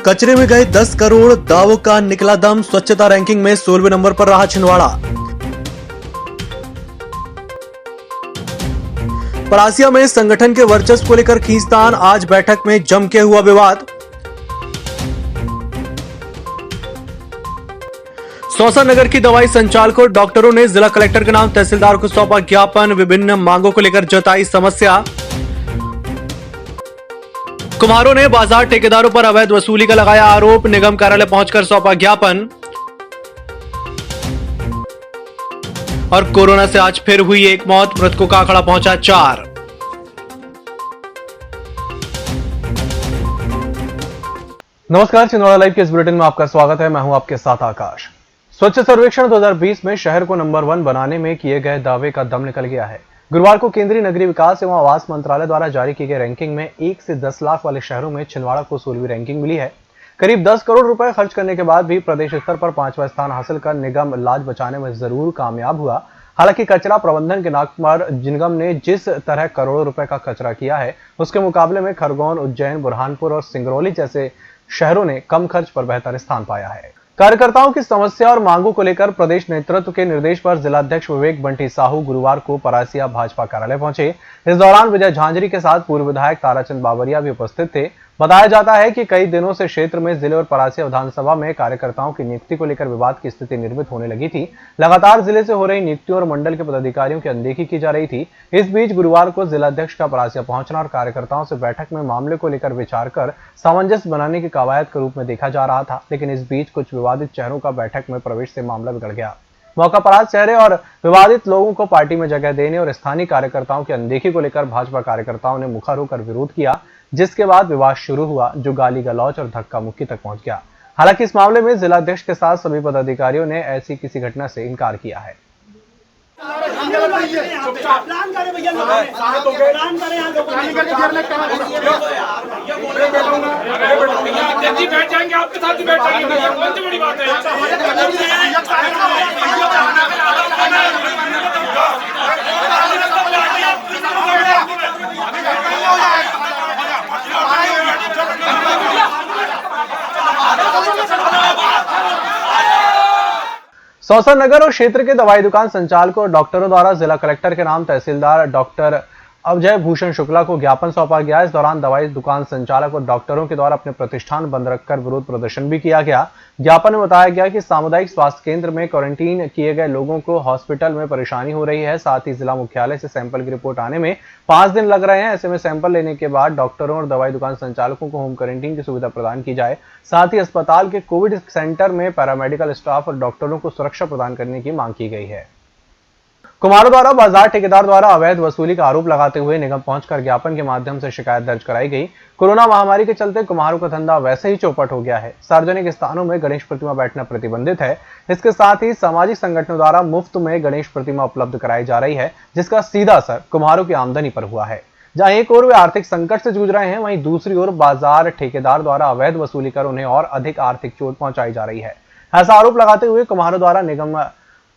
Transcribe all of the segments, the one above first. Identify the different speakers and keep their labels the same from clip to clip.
Speaker 1: कचरे में गए 10 करोड़, दावों का निकला दम। स्वच्छता रैंकिंग में 16वें नंबर पर रहा छिंदवाड़ा। परासिया में संगठन के वर्चस्व को लेकर खींचतान, आज बैठक में जम के हुआ विवाद। सौसा नगर की दवाई संचालकों डॉक्टरों ने जिला कलेक्टर के नाम तहसीलदार को सौंपा ज्ञापन, विभिन्न मांगों को लेकर जताई समस्या। कुम्हारों ने बाजार ठेकेदारों पर अवैध वसूली का लगाया आरोप, निगम कार्यालय पहुंचकर सौंपा ज्ञापन। और कोरोना से आज फिर हुई एक मौत, मृतकों का आंकड़ा पहुंचा 4।
Speaker 2: नमस्कार, छिंदवाड़ा लाइव के इस बुलेटिन में आपका स्वागत है। मैं हूं आपके साथ आकाश। स्वच्छ सर्वेक्षण 2020 में शहर को नंबर 1 बनाने में किए गए दावे का दम निकल गया है। गुरुवार को केंद्रीय नगरीय विकास एवं आवास मंत्रालय द्वारा जारी की गई रैंकिंग में 1 से 10 लाख वाले शहरों में छिंदवाड़ा को 16वीं रैंकिंग मिली है। करीब 10 करोड़ रुपए खर्च करने के बाद भी प्रदेश स्तर पर 5वां स्थान हासिल कर निगम लाज बचाने में जरूर कामयाब हुआ। हालांकि कचरा प्रबंधन के नाम पर निगम ने जिस तरह करोड़ों रुपए का कचरा किया है, उसके मुकाबले में खरगोन, उज्जैन, बुरहानपुर और सिंगरौली जैसे शहरों ने कम खर्च पर बेहतर स्थान पाया है। कार्यकर्ताओं की समस्या और मांगों को लेकर प्रदेश नेतृत्व के निर्देश पर जिलाध्यक्ष विवेक बंटी साहू गुरुवार को परासिया भाजपा कार्यालय पहुंचे। इस दौरान विजय झांझरी के साथ पूर्व विधायक ताराचंद बाबरिया भी उपस्थित थे। बताया जाता है कि कई दिनों से क्षेत्र में जिले और परासिया विधानसभा में कार्यकर्ताओं की नियुक्ति को लेकर विवाद की स्थिति निर्मित होने लगी थी। लगातार जिले से हो रही नियुक्तियों और मंडल के पदाधिकारियों की अनदेखी की जा रही थी। इस बीच गुरुवार को जिलाध्यक्ष का परासिया पहुंचना और कार्यकर्ताओं से बैठक में मामले को लेकर विचार कर सामंजस्य बनाने की कवायद के रूप में देखा जा रहा था। लेकिन इस बीच कुछ विवादित चेहरों का बैठक में प्रवेश से मामला बिगड़ गया। मौका पर आज चेहरे और विवादित लोगों को पार्टी में जगह देने और स्थानीय कार्यकर्ताओं की अनदेखी को लेकर भाजपा कार्यकर्ताओं ने मुखर होकर विरोध किया, जिसके बाद विवाद शुरू हुआ, जो गाली गलौज और धक्का मुक्की तक पहुंच गया। हालांकि इस मामले में जिलाध्यक्ष के साथ सभी पदाधिकारियों ने ऐसी किसी घटना से इनकार किया है। सौसा नगर और क्षेत्र के दवाई दुकान संचालकों और डॉक्टरों द्वारा जिला कलेक्टर के नाम तहसीलदार डॉक्टर अजय भूषण शुक्ला को ज्ञापन सौंपा गया। इस दौरान दवाई दुकान संचालक और डॉक्टरों के द्वारा अपने प्रतिष्ठान बंद रखकर विरोध प्रदर्शन भी किया गया। ज्ञापन में बताया गया कि सामुदायिक स्वास्थ्य केंद्र में क्वारंटीन किए गए लोगों को हॉस्पिटल में परेशानी हो रही है। साथ ही जिला मुख्यालय से सैंपल की रिपोर्ट आने में 5 दिन लग रहे हैं। ऐसे में सैंपल लेने के बाद डॉक्टरों और दवाई दुकान संचालकों को होम क्वारंटीन की सुविधा प्रदान की जाए। साथ ही अस्पताल के कोविड सेंटर में पैरामेडिकल स्टाफ और डॉक्टरों को सुरक्षा प्रदान करने की मांग की गई है। कुम्हारों द्वारा बाजार ठेकेदार द्वारा अवैध वसूली का आरोप लगाते हुए निगम पहुंचकर ज्ञापन के माध्यम से शिकायत दर्ज कराई गई। कोरोना महामारी के चलते कुम्हारों का धंधा वैसे ही चौपट हो गया है। सार्वजनिक स्थानों में गणेश प्रतिमा बैठना प्रतिबंधित है। इसके साथ ही सामाजिक संगठनों द्वारा मुफ्त में गणेश प्रतिमा उपलब्ध कराई जा रही है, जिसका सीधा असर कुम्हारों की आमदनी पर हुआ है। जहां एक ओर वे आर्थिक संकट से जूझ रहे हैं, वहीं दूसरी ओर बाजार ठेकेदार द्वारा अवैध वसूली कर उन्हें और अधिक आर्थिक चोट पहुंचाई जा रही है। ऐसा आरोप लगाते हुए कुम्हारों द्वारा निगम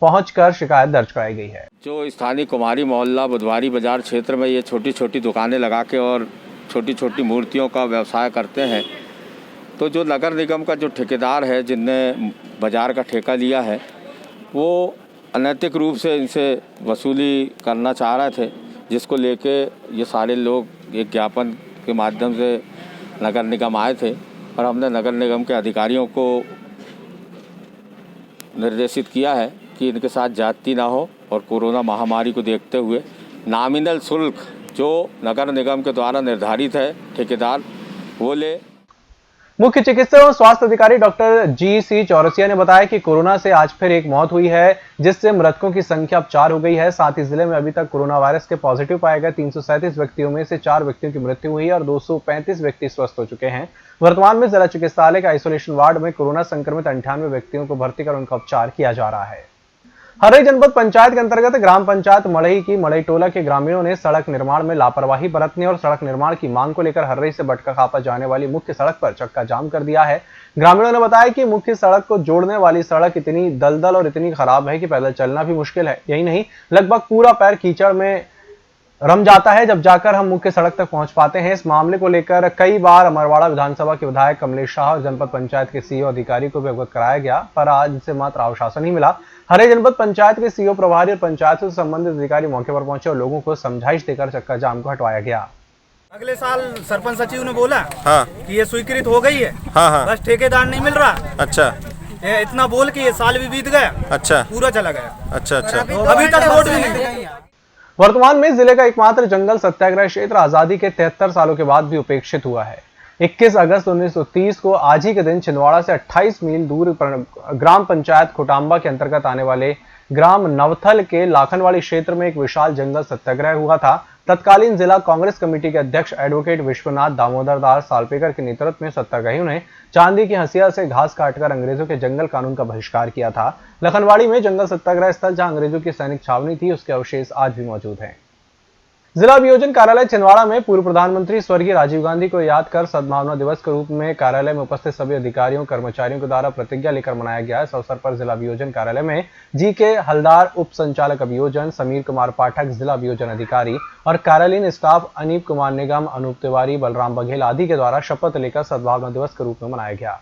Speaker 2: पहुंचकर शिकायत दर्ज कराई गई है।
Speaker 3: जो स्थानीय कुम्हारी मोहल्ला बुधवारी बाजार क्षेत्र में ये छोटी छोटी दुकानें लगा के और छोटी छोटी मूर्तियों का व्यवसाय करते हैं, तो जो नगर निगम का जो ठेकेदार है, जिनने बाजार का ठेका लिया है, वो अनैतिक रूप से इनसे वसूली करना चाह रहे थे, जिसको लेके ये सारे लोग एक ज्ञापन के माध्यम से नगर निगम आए थे। और हमने नगर निगम के अधिकारियों को निर्देशित किया है कि इनके साथ ज्यादती ना हो और कोरोना महामारी को देखते हुए नॉमिनल शुल्क जो नगर निगम के द्वारा निर्धारित है ठेकेदार वो ले।
Speaker 2: मुख्य चिकित्सक एवं स्वास्थ्य अधिकारी डॉक्टर जी.सी. चौरसिया ने बताया कि कोरोना से आज फिर एक मौत हुई है, जिससे मृतकों की संख्या अब 4 हो गई है। साथ ही जिले में अभी तक कोरोना वायरस के पॉजिटिव पाए गए 337 व्यक्तियों में से 4 व्यक्तियों की मृत्यु हुई है और 235 व्यक्ति स्वस्थ हो चुके हैं। वर्तमान में जिला चिकित्सालय के आइसोलेशन वार्ड में कोरोना संक्रमित 98 व्यक्तियों को भर्ती कर उनका उपचार किया जा रहा है। हर्रई जनपद पंचायत के अंतर्गत ग्राम पंचायत मड़ई की मड़ई टोला के ग्रामीणों ने सड़क निर्माण में लापरवाही बरतने और सड़क निर्माण की मांग को लेकर हर्रई से बटका खापा जाने वाली मुख्य सड़क पर चक्का जाम कर दिया है। ग्रामीणों ने बताया कि मुख्य सड़क को जोड़ने वाली सड़क इतनी दलदल और इतनी खराब है कि पैदल चलना भी मुश्किल है। यही नहीं, लगभग पूरा पैर कीचड़ में रम जाता है जब जाकर हम मुख्य सड़क तक पहुंच पाते हैं। इस मामले को लेकर कई बार अमरवाड़ा विधानसभा के विधायक कमलेश शाह और जनपद पंचायत के सीईओ अधिकारी को भी अवगत कराया गया, पर आज इनसे मात्र आश्वासन ही मिला। हरे जनपद पंचायत के सीईओ प्रभारी और पंचायत से संबंधित अधिकारी मौके पर पहुंचे और लोगों को समझाइश देकर चक्का जाम को हटवाया गया।
Speaker 4: अगले साल सरपंच सचिव ने बोला
Speaker 5: हाँ
Speaker 4: कि ये स्वीकृत हो गई है।
Speaker 5: हाँ
Speaker 4: बस ठेकेदार नहीं मिल रहा।
Speaker 5: अच्छा
Speaker 4: ये इतना बोल के ये साल भी बीत गया,
Speaker 5: अच्छा
Speaker 4: पूरा चला गया,
Speaker 5: अच्छा
Speaker 4: अभी तक रोड भी नहीं।
Speaker 2: वर्तमान में जिले का एकमात्र जंगल सत्याग्रह क्षेत्र आजादी के 73 सालों के बाद भी उपेक्षित हुआ है। 21 अगस्त 1930 को आज ही के दिन छिंदवाड़ा से 28 मील दूर ग्राम पंचायत खोटांबा के अंतर्गत आने वाले ग्राम नवथल के लाखनवाड़ी क्षेत्र में एक विशाल जंगल सत्याग्रह हुआ था। तत्कालीन जिला कांग्रेस कमेटी के अध्यक्ष एडवोकेट विश्वनाथ दामोदर दास सालपेकर के नेतृत्व में सत्याग्रहियों ने चांदी की हंसिया से घास काटकर अंग्रेजों के जंगल कानून का बहिष्कार किया था। लखनवाड़ी में जंगल सत्याग्रह स्थल जहां अंग्रेजों की सैनिक छावनी थी, उसके अवशेष आज भी मौजूद हैं। जिला अभियोजन कार्यालय छिंदवाड़ा में पूर्व प्रधानमंत्री स्वर्गीय राजीव गांधी को याद कर सद्भावना दिवस के रूप में कार्यालय में उपस्थित सभी अधिकारियों कर्मचारियों के द्वारा प्रतिज्ञा लेकर मनाया गया। इस अवसर पर जिला अभियोजन कार्यालय में जीके हलदार, उप संचालक अभियोजन समीर कुमार पाठक, जिला अभियोजन अधिकारी और कार्यालयीन स्टाफ अनीप कुमार निगम, अनूप तिवारी, बलराम बघेल आदि के द्वारा शपथ लेकर सद्भावना दिवस के रूप में मनाया गया।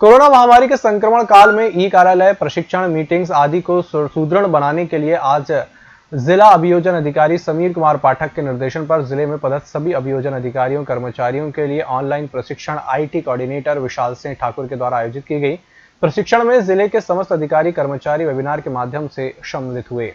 Speaker 2: कोरोना महामारी के संक्रमण काल में ई कार्यालय, प्रशिक्षण, मीटिंग्स आदि को सुदृढ़ बनाने के लिए आज जिला अभियोजन अधिकारी समीर कुमार पाठक के निर्देशन पर जिले में पदस्थ सभी अभियोजन अधिकारियों कर्मचारियों के लिए ऑनलाइन प्रशिक्षण आईटी कोऑर्डिनेटर विशाल सिंह ठाकुर के द्वारा आयोजित की गई। प्रशिक्षण में जिले के समस्त अधिकारी कर्मचारी वेबिनार के माध्यम से सम्मिलित हुए।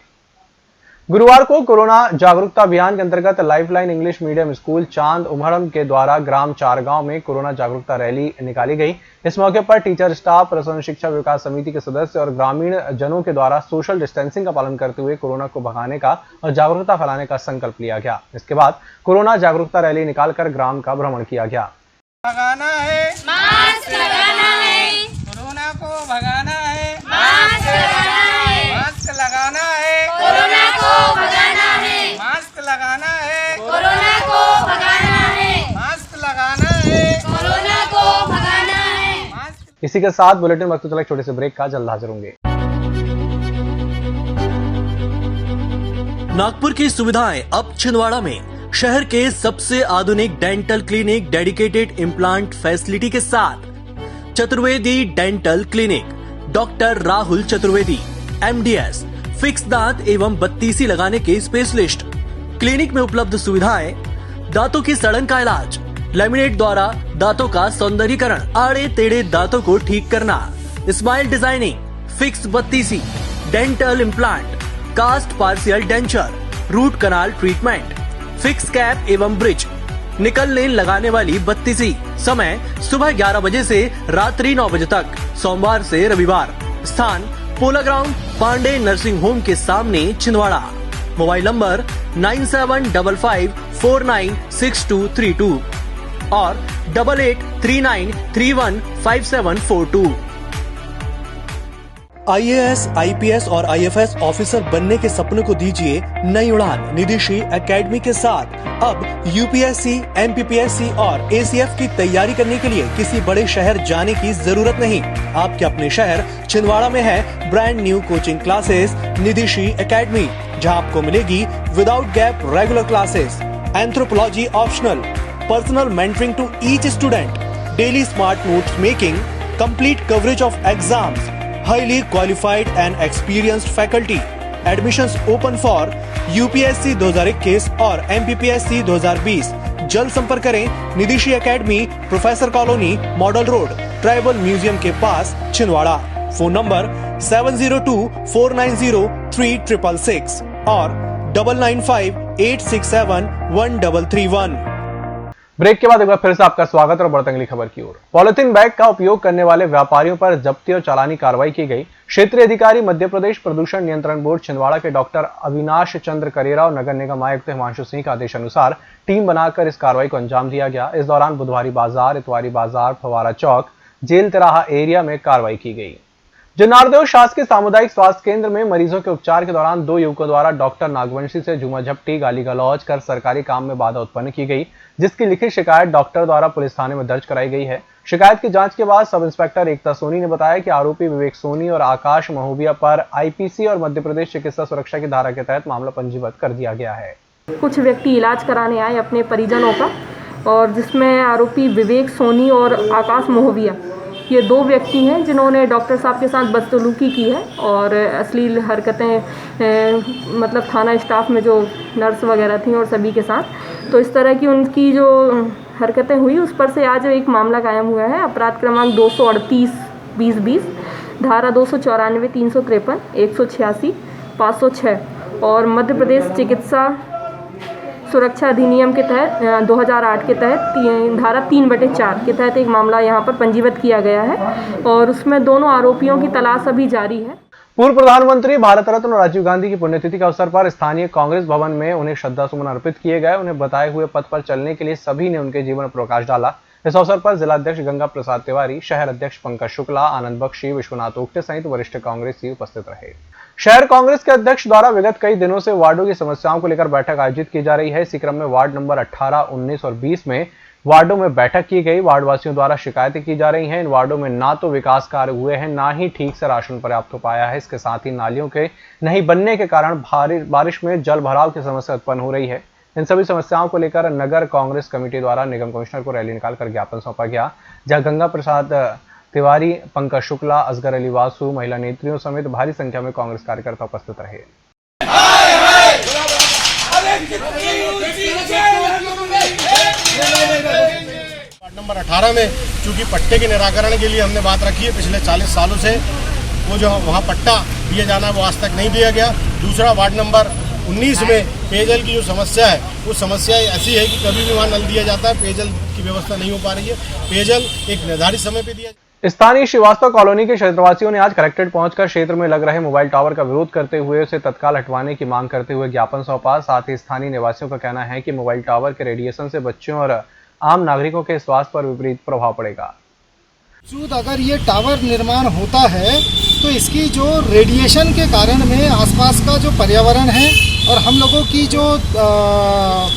Speaker 2: गुरुवार को कोरोना जागरूकता अभियान के अंतर्गत लाइफलाइन इंग्लिश मीडियम स्कूल चांद उमड़म के द्वारा ग्राम चारगांव में कोरोना जागरूकता रैली निकाली गई। इस मौके पर टीचर स्टाफ, प्रसन्न शिक्षा विकास समिति के सदस्य और ग्रामीण जनों के द्वारा सोशल डिस्टेंसिंग का पालन करते हुए कोरोना को भगाने का और जागरूकता फैलाने का संकल्प लिया गया। इसके बाद कोरोना जागरूकता रैली निकालकर ग्राम का भ्रमण किया गया।
Speaker 6: भगाना है, मास्क लगाना है, कोरोना को भगाना है, मास्क लगाना है, मास्क लगाना है, कोरोना को भगाना है, मास्क लगाना है, कोरोना को भगाना है, मास्क लगाना है, कोरोना को भगाना है, मास्क।
Speaker 2: इसी के साथ बुलेटिन वक्त चला एक छोटे से ब्रेक का, जल्द हाजिर होंगे।
Speaker 1: नागपुर की सुविधाएं अब छिंदवाड़ा में। शहर के सबसे आधुनिक dental clinic, dedicated implant facility के साथ Chaturvedi dental clinic, doctor Rahul Chaturvedi, MDS, fix दांत एवं बत्तीसी लगाने के स्पेशलिस्ट। क्लिनिक में उपलब्ध सुविधाएं: दांतों की सड़न का इलाज, लैमिनेट द्वारा दांतों का सौंदर्यीकरण, आड़े टेढ़े दांतों को ठीक करना, स्माइल डिजाइनिंग, फिक्स बत्तीसी, dental implant, cast partial denture, root canal treatment, fix cap एवं ब्रिज, निकल लेन लगाने वाली बत्तीसी। समय सुबह 11 बजे से रात्रि 9 बजे तक, सोमवार से रविवार। स्थान पोला ग्राउंड, पांडे नर्सिंग होम के सामने, छिंदवाड़ा। मोबाइल नंबर 9755496232 और 8839315742। आईएएस, आईपीएस और आईएफएस ऑफिसर बनने के सपनों को दीजिए नई उड़ान। निधिश्री एकेडमी के साथ अब यूपीएससी, एमपीपीएससी और एसीएफ की तैयारी करने के लिए किसी बड़े शहर जाने की जरूरत नहीं। आपके अपने शहर छिंदवाड़ा में है brand new coaching classes Nidhishree academy, जहां आपको मिलेगी without gap regular classes, anthropology optional, personal mentoring to each student, daily smart notes making, complete coverage of exams, highly qualified and experienced faculty. Admissions open for UPSC 2021 और MPPSC 2020। जल्द संपर्क करें Nidhishree academy, professor colony, model road, tribal museum के पास, Chhindwara. Phone number 7024903666 और 9958671331।
Speaker 2: Break के बाद एक बार फिर से आपका स्वागत और बढ़ते अगली खबर की ओर। पॉलिथीन बैग का उपयोग करने वाले व्यापारियों पर जब्ती और चालानी कार्रवाई की गई। क्षेत्रीय अधिकारी मध्य प्रदेश प्रदूषण नियंत्रण बोर्ड छिंदवाड़ा के डॉक्टर अविनाश चंद्र करेरा और नगर निगम आयुक्त हिमांशु सिंह के आदेश अनुसार टीम बनाकर इस कार्रवाई को अंजाम दिया गया। इस दौरान बुधवारी बाजार, इतवारी बाजार, फवारा चौक, जेल तिराहा एरिया में कार्रवाई की गई। जनारदेव शासकीय सामुदायिक स्वास्थ्य केंद्र में मरीजों के उपचार के दौरान 2 युवकों द्वारा डॉक्टर नागवंशी से झूमाझपटी, गाली गलौज कर सरकारी काम में बाधा उत्पन्न की गई, जिसकी लिखित शिकायत डॉक्टर द्वारा पुलिस थाने में दर्ज कराई गई है। शिकायत की जांच के बाद सब इंस्पेक्टर एकता सोनी ने बताया कि आरोपी विवेक सोनी और आकाश महोबिया पर आईपीसी और मध्य प्रदेश चिकित्सा सुरक्षा की धारा के तहत मामला पंजीबद्ध कर दिया गया है।
Speaker 5: कुछ व्यक्ति इलाज कराने आए अपने परिजनों का, और जिसमें आरोपी विवेक सोनी और आकाश मोहविया, ये 2 व्यक्ति हैं जिन्होंने डॉक्टर साहब के साथ बदसलूकी की है और अश्लील हरकतें मतलब थाना स्टाफ में जो नर्स वगैरह थी और सभी के साथ, तो इस तरह की उनकी जो हरकतें हुई उस पर से आज एक मामला कायम हुआ है। अपराध क्रमांक 238/2020, धारा 294, 353, 186, 506 और मध्य प्रदेश चिकित्सा सुरक्षा अधिनियम के तहत 2008 के तहत धारा 3/4 के तहत एक मामला यहाँ पर पंजीबद्ध किया गया है और उसमें दोनों आरोपियों की तलाश अभी जारी है।
Speaker 2: पूर्व प्रधानमंत्री भारत रत्न राजीव गांधी की पुण्यतिथि के अवसर पर स्थानीय कांग्रेस भवन में उन्हें श्रद्धा सुमन अर्पित किए गए। उन्हें बताए हुए पथ पर चलने के लिए सभी ने उनके जीवन पर प्रकाश डाला। इस अवसर पर जिलाध्यक्ष गंगा प्रसाद तिवारी, शहर अध्यक्ष पंकज शुक्ला, आनंद बख्शी, विश्वनाथ ओक्टे सहित वरिष्ठ कांग्रेसी उपस्थित रहे। शहर कांग्रेस के अध्यक्ष द्वारा विगत कई दिनों से वार्डों की समस्याओं को लेकर बैठक आयोजित की जा रही है। इसी क्रम में वार्ड नंबर 18, 19 और 20 में वार्डों में बैठक की गई। वार्ड वासियों द्वारा शिकायतें की जा रही हैं। इन वार्डों में ना तो विकास कार्य हुए हैं, ना ही ठीक से राशन पर्याप्त हो पाया है। इसके साथ ही नालियों के नहीं बनने के कारण बारिश में जल भराव की समस्या उत्पन्न हो रही है। इन सभी समस्याओं को लेकर नगर कांग्रेस कमेटी द्वारा निगम कमिश्नर को रैली निकालकर ज्ञापन सौंपा गया, जहां गंगा प्रसाद तिवारी, पंकज शुक्ला, असगर अली वासु, महिला नेत्रियों समेत भारी संख्या में कांग्रेस कार्यकर्ता उपस्थित रहे।
Speaker 7: वार्ड नंबर 18 में चूंकि पट्टे के निराकरण के लिए हमने बात रखी है, पिछले 40 सालों से वो जो वहाँ पट्टा दिया जाना वो आज तक नहीं दिया गया। दूसरा, वार्ड नंबर 19 में पेयजल की जो समस्या है वो समस्या ऐसी है कि कभी भी वहाँ नल दिया जाता है, पेयजल की व्यवस्था नहीं हो पा रही है। पेयजल एक निर्धारित समय पे दिया।
Speaker 2: स्थानीय श्रीवास्तव कॉलोनी के क्षेत्रवासियों ने आज कलेक्ट्रेट पहुंचकर क्षेत्र में लग रहे मोबाइल टावर का विरोध करते हुए उसे तत्काल हटवाने की मांग करते हुए ज्ञापन सौंपा। साथ ही स्थानीय निवासियों का कहना है कि मोबाइल टावर के रेडिएशन से बच्चों और आम नागरिकों के स्वास्थ्य पर विपरीत प्रभाव पड़ेगा।
Speaker 8: अगर ये टावर निर्माण होता है तो इसकी जो रेडिएशन के कारण में आसपास का जो पर्यावरण है और हम लोगों की जो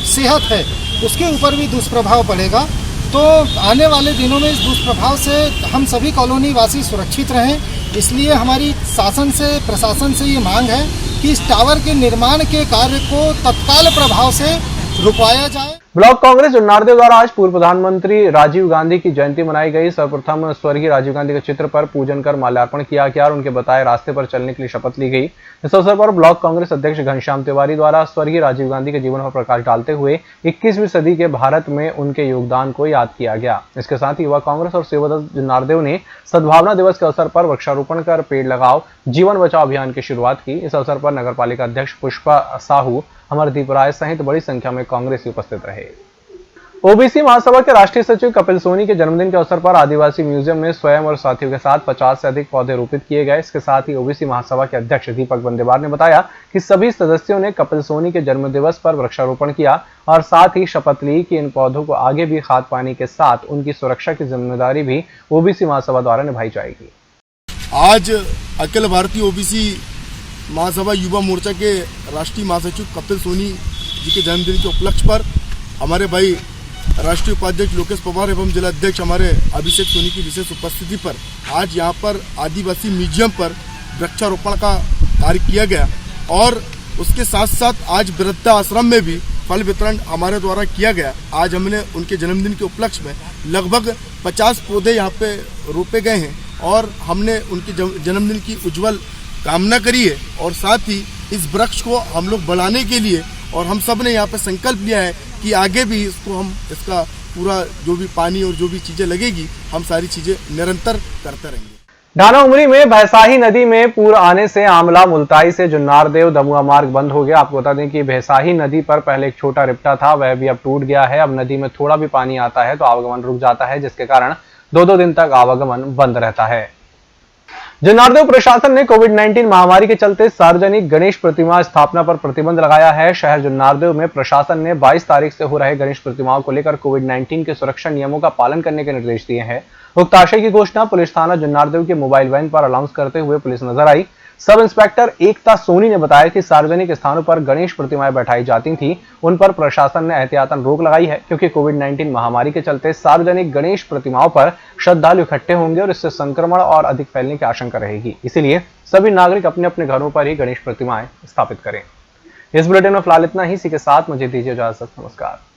Speaker 8: सेहत है उसके ऊपर भी दुष्प्रभाव पड़ेगा। तो आने वाले दिनों में इस दुष्प्रभाव से हम सभी कॉलोनी वासी सुरक्षित रहें, इसलिए हमारी शासन से, प्रशासन से ये मांग है कि इस टावर के निर्माण के कार्य को तत्काल प्रभाव से रुकवाया जाए।
Speaker 2: ब्लॉक कांग्रेस जुन्नारदेव द्वारा आज पूर्व प्रधानमंत्री राजीव गांधी की जयंती मनाई गई। सर्वप्रथम स्वर्गीय राजीव गांधी के चित्र पर पूजन कर माल्यार्पण किया गया और उनके बताए रास्ते पर चलने के लिए शपथ ली गई। इस अवसर पर ब्लॉक कांग्रेस अध्यक्ष घनश्याम तिवारी द्वारा स्वर्गीय राजीव गांधी के जीवन पर प्रकाश डालते हुए 21वीं सदी के भारत में उनके योगदान को याद किया गया। इसके साथ ही युवा कांग्रेस और सेवादल जुन्नारदेव ने सद्भावना दिवस के अवसर पर वृक्षारोपण कर पेड़ लगाओ जीवन बचाओ अभियान की शुरुआत की। इस अवसर पर नगर पालिका अध्यक्ष पुष्पा साहू, अमरदीप राय सहित बड़ी संख्या में कांग्रेसी उपस्थित रहे। ओबीसी महासभा के राष्ट्रीय सचिव कपिल सोनी के जन्मदिन के अवसर पर आदिवासी म्यूजियम में स्वयं और साथियों के साथ 50 से अधिक पौधे रोपित किए गए। इसके साथ ही ओबीसी महासभा के अध्यक्ष दीपक बंदेवार ने बताया कि सभी सदस्यों ने कपिल सोनी के जन्मदिवस पर वृक्षारोपण किया और साथ ही शपथ ली कि इन पौधों को आगे भी खाद पानी के साथ उनकी सुरक्षा की जिम्मेदारी भी ओबीसी महासभा द्वारा निभाई जाएगी।
Speaker 7: आज अखिल भारतीय ओबीसी महासभा युवा मोर्चा के राष्ट्रीय महासचिव कपिल सोनी जी के जन्मदिन के उपलक्ष्य पर हमारे भाई राष्ट्रीय उपाध्यक्ष लोकेश पवार एवं जिला अध्यक्ष हमारे अभिषेक सोनी की विशेष उपस्थिति पर आज यहाँ पर आदिवासी म्यूजियम पर वृक्षारोपण का कार्य किया गया और उसके साथ साथ आज वृद्धा आश्रम में भी फल वितरण हमारे द्वारा किया गया। आज हमने उनके जन्मदिन के उपलक्ष्य में लगभग 50 पौधे यहाँ पे रोपे गए हैं और हमने उनके जन्मदिन की उज्जवल कामना करी है और साथ ही इस वृक्ष को हम लोग बढ़ाने के लिए और हम सब ने यहाँ पे संकल्प लिया है कि आगे भी इसको हम इसका पूरा जो भी पानी और जो भी चीजें लगेगी हम सारी चीजें निरंतर करते रहेंगे।
Speaker 2: ढाना उमरी में भैसाही नदी में पूर आने से आमला मुल्ताई से जुन्नारदेव दमुआ मार्ग बंद हो गया। आपको बता दें कि भैसाही नदी पर पहले एक छोटा रिप्टा था, वह भी अब टूट गया है। अब नदी में थोड़ा भी पानी आता है तो आवागमन रुक जाता है, जिसके कारण 2-2 दिन तक आवागमन बंद रहता है। जुन्नारदेव प्रशासन ने कोविड-19 महामारी के चलते सार्वजनिक गणेश प्रतिमा स्थापना पर प्रतिबंध लगाया है। शहर जुन्नारदेव में प्रशासन ने 22 तारीख से हो रहे गणेश प्रतिमाओं को लेकर कोविड-19 के सुरक्षा नियमों का पालन करने के निर्देश दिए हैं। उक्त आशय की घोषणा पुलिस थाना जुन्नारदेव के मोबाइल वैन पर अनाउंस करते हुए पुलिस नजर आई। सब इंस्पेक्टर एकता सोनी ने बताया कि सार्वजनिक स्थानों पर गणेश प्रतिमाएं बैठाई जाती थी, उन पर प्रशासन ने एहतियातन रोक लगाई है, क्योंकि कोविड-19 महामारी के चलते सार्वजनिक गणेश प्रतिमाओं पर श्रद्धालु इकट्ठे होंगे और इससे संक्रमण और अधिक फैलने की आशंका रहेगी। इसीलिए सभी नागरिक अपने अपने घरों पर ही गणेश प्रतिमाएं स्थापित करें। इस बुलेटिन में फिलहाल इतना ही। इसी के साथ मुझे दीजिए इजाजत। नमस्कार।